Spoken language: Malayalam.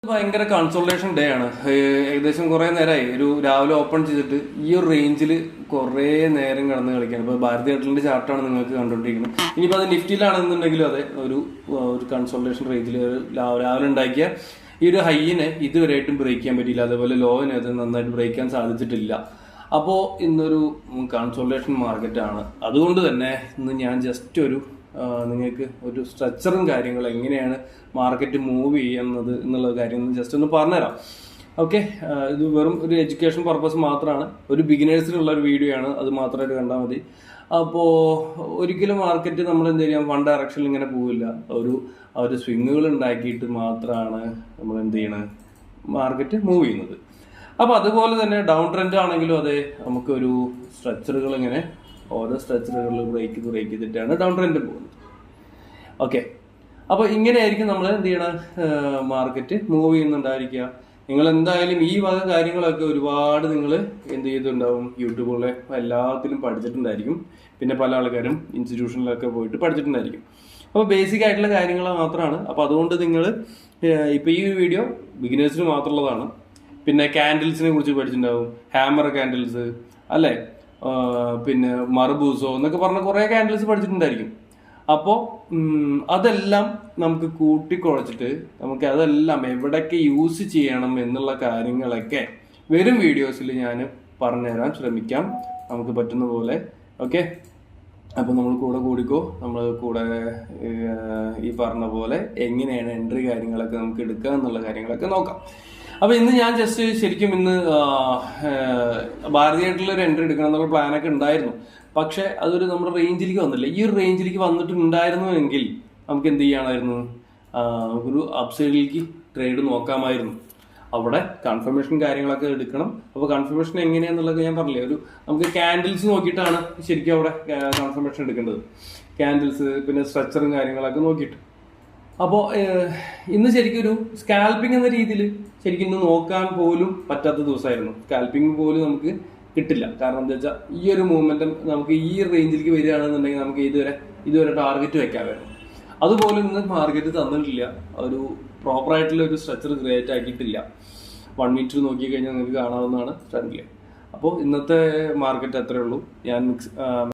ഭയങ്കര കൺസോളേഷൻ ഡേ ആണ്. ഏകദേശം കുറെ നേരമായി ഒരു രാവിലെ ഓപ്പൺ ചെയ്തിട്ട് ഈ ഒരു റേഞ്ചിൽ കുറെ നേരം കിടന്ന് കളിക്കുകയാണ്. ഇപ്പൊ ഭാരതി എയർടെലിന്റെ ചാർട്ടാണ് നിങ്ങൾക്ക് കണ്ടുകൊണ്ടിരിക്കുന്നത്. ഇനിയിപ്പോൾ അത് നിഫ്റ്റിയിലാണെന്നുണ്ടെങ്കിലും അതെ, ഒരു കൺസോളേഷൻ റേഞ്ചിൽ രാവിലെ ഉണ്ടാക്കിയ ഈ ഒരു ഹൈയിനെ ഇതുവരെയായിട്ടും ബ്രേക്ക് ചെയ്യാൻ പറ്റിയില്ല. അതേപോലെ ലോവിനെ അത് നന്നായിട്ട് ബ്രേക്ക് ചെയ്യാൻ സാധിച്ചിട്ടില്ല. അപ്പോൾ ഇന്നൊരു കൺസോളേഷൻ മാർക്കറ്റ് ആണ്. അതുകൊണ്ട് തന്നെ ഇന്ന് ഞാൻ ജസ്റ്റ് നിങ്ങൾക്ക് ഒരു സ്ട്രക്ചറും കാര്യങ്ങളും എങ്ങനെയാണ് മാർക്കറ്റ് മൂവ് ചെയ്യുന്നത് എന്നുള്ള കാര്യം ജസ്റ്റ് ഒന്ന് പറഞ്ഞുതരാം. ഓക്കെ, ഇത് വെറും ഒരു എഡ്യൂക്കേഷൻ പർപ്പസ് മാത്രമാണ്, ഒരു ബിഗിനേഴ്സിനുള്ള ഒരു വീഡിയോ ആണ്, അത് മാത്രമായിട്ട് കണ്ടാൽ മതി. അപ്പോൾ ഒരിക്കലും മാർക്കറ്റ് നമ്മൾ എന്ത് ചെയ്യാം, വൺ ഡയറക്ഷനിൽ ഇങ്ങനെ പോവില്ല. ഒരു സ്വിങ്ങുകൾ ഉണ്ടാക്കിയിട്ട് മാത്രമാണ് നമ്മൾ എന്ത് ചെയ്യണത്, മാർക്കറ്റ് മൂവ് ചെയ്യുന്നത്. അപ്പോൾ അതുപോലെ തന്നെ ഡൗൺ ട്രെൻഡ് ആണെങ്കിലും അതെ, നമുക്കൊരു സ്ട്രക്ചറുകൾ ഇങ്ങനെ ഓരോ സ്ട്രക്ചറുകളിൽ ബ്രേക്ക് ചെയ്തിട്ടാണ് ഡൗൺ ട്രെൻഡ് പോകുന്നത്. ഓക്കെ, അപ്പോൾ ഇങ്ങനെയായിരിക്കും നമ്മൾ എന്ത് ചെയ്യണം, മാർക്കറ്റ് മൂവ് ചെയ്യുന്നുണ്ടായിരിക്കുക. നിങ്ങൾ എന്തായാലും ഈ വക കാര്യങ്ങളൊക്കെ ഒരുപാട് നിങ്ങൾ എന്ത് ചെയ്തിട്ടുണ്ടാവും, യൂട്യൂബിലെ എല്ലാത്തിലും പഠിച്ചിട്ടുണ്ടായിരിക്കും. പിന്നെ പല ആൾക്കാരും ഇൻസ്റ്റിറ്റ്യൂഷനിലൊക്കെ പോയിട്ട് പഠിച്ചിട്ടുണ്ടായിരിക്കും. അപ്പോൾ ബേസിക് ആയിട്ടുള്ള കാര്യങ്ങൾ മാത്രമാണ്. അപ്പോൾ അതുകൊണ്ട് നിങ്ങൾ ഇപ്പോൾ ഈ ഒരു വീഡിയോ ബിഗിനേഴ്സിന് മാത്രമുള്ളതാണ്. പിന്നെ ക്യാൻഡിൽസിനെ കുറിച്ച് പഠിച്ചിട്ടുണ്ടാവും, ഹാമർ ക്യാൻഡിൽസ് അല്ലേ, പിന്നെ മർബൂസോ എന്നൊക്കെ പറഞ്ഞ കുറേ ക്യാൻഡിൽസ് പഠിച്ചിട്ടുണ്ടായിരിക്കും. അപ്പോൾ അതെല്ലാം നമുക്ക് കൂട്ടിക്കുഴച്ചിട്ട് നമുക്ക് അതെല്ലാം എവിടെയൊക്കെ യൂസ് ചെയ്യണം എന്നുള്ള കാര്യങ്ങളൊക്കെ വരും വീഡിയോസിൽ ഞാൻ പറഞ്ഞുതരാൻ ശ്രമിക്കാം, നമുക്ക് പറ്റുന്ന പോലെ. ഓക്കെ, അപ്പോൾ നമ്മൾ കൂടിക്കോ, നമ്മൾ കൂടെ ഈ പറഞ്ഞ പോലെ എങ്ങനെയാണ് എൻട്രി കാര്യങ്ങളൊക്കെ നമുക്ക് എടുക്കുക എന്നുള്ള കാര്യങ്ങളൊക്കെ നോക്കാം. അപ്പോൾ ഇന്ന് ഞാൻ ജസ്റ്റ് ശരിക്കും ഇന്ന് ഭാരതീയമായിട്ടുള്ള ഒരു എൻട്രി എടുക്കണം എന്നുള്ള പ്ലാനൊക്കെ ഉണ്ടായിരുന്നു. പക്ഷെ അതൊരു നമ്മുടെ റേഞ്ചിലേക്ക് വന്നില്ല. ഈ ഒരു റേഞ്ചിലേക്ക് വന്നിട്ടുണ്ടായിരുന്നുവെങ്കിൽ നമുക്ക് എന്ത് ചെയ്യാമായിരുന്നു, നമുക്കൊരു അപ്സൈഡിലേക്ക് ട്രേഡ് നോക്കാമായിരുന്നു. അവിടെ കൺഫർമേഷൻ കാര്യങ്ങളൊക്കെ എടുക്കണം. അപ്പോൾ കൺഫർമേഷൻ എങ്ങനെയാണെന്നുള്ളത് ഞാൻ പറഞ്ഞില്ലേ, നമുക്ക് ക്യാൻഡിൽസ് നോക്കിയിട്ടാണ് ശരിക്കും അവിടെ കൺഫർമേഷൻ എടുക്കേണ്ടത്. ക്യാൻഡിൽസ് പിന്നെ സ്ട്രക്ചറും കാര്യങ്ങളൊക്കെ നോക്കിയിട്ട്. അപ്പോൾ ഇന്ന് ശരിക്കും ഒരു സ്കാൽപ്പിംഗ് എന്ന രീതിയിൽ ശരിക്കും ഇന്ന് നോക്കാൻ പോലും പറ്റാത്ത ദിവസമായിരുന്നു. സ്കാൽപ്പിംഗ് പോലും നമുക്ക് കിട്ടില്ല. കാരണം എന്താ വെച്ചാൽ ഈ ഒരു മൂവ്മെന്റും നമുക്ക് ഈ റേഞ്ചിലേക്ക് വരികയാണെന്നുണ്ടെങ്കിൽ നമുക്ക് ഇതുവരെ ടാർഗറ്റ് വെക്കാമായിരുന്നു. അതുപോലും ഇന്ന് മാർക്കറ്റ് തന്നിട്ടില്ല, ഒരു പ്രോപ്പറായിട്ടുള്ള ഒരു സ്ട്രക്ചർ ക്രിയേറ്റ് ആക്കിയിട്ടില്ല. 1 മിനിറ്റ് നോക്കി കഴിഞ്ഞാൽ നിങ്ങൾക്ക് കാണാവുന്നതാണ് ട്രെൻഡിൽ. അപ്പോൾ ഇന്നത്തെ മാർക്കറ്റ് അത്രയേ ഉള്ളൂ. ഞാൻ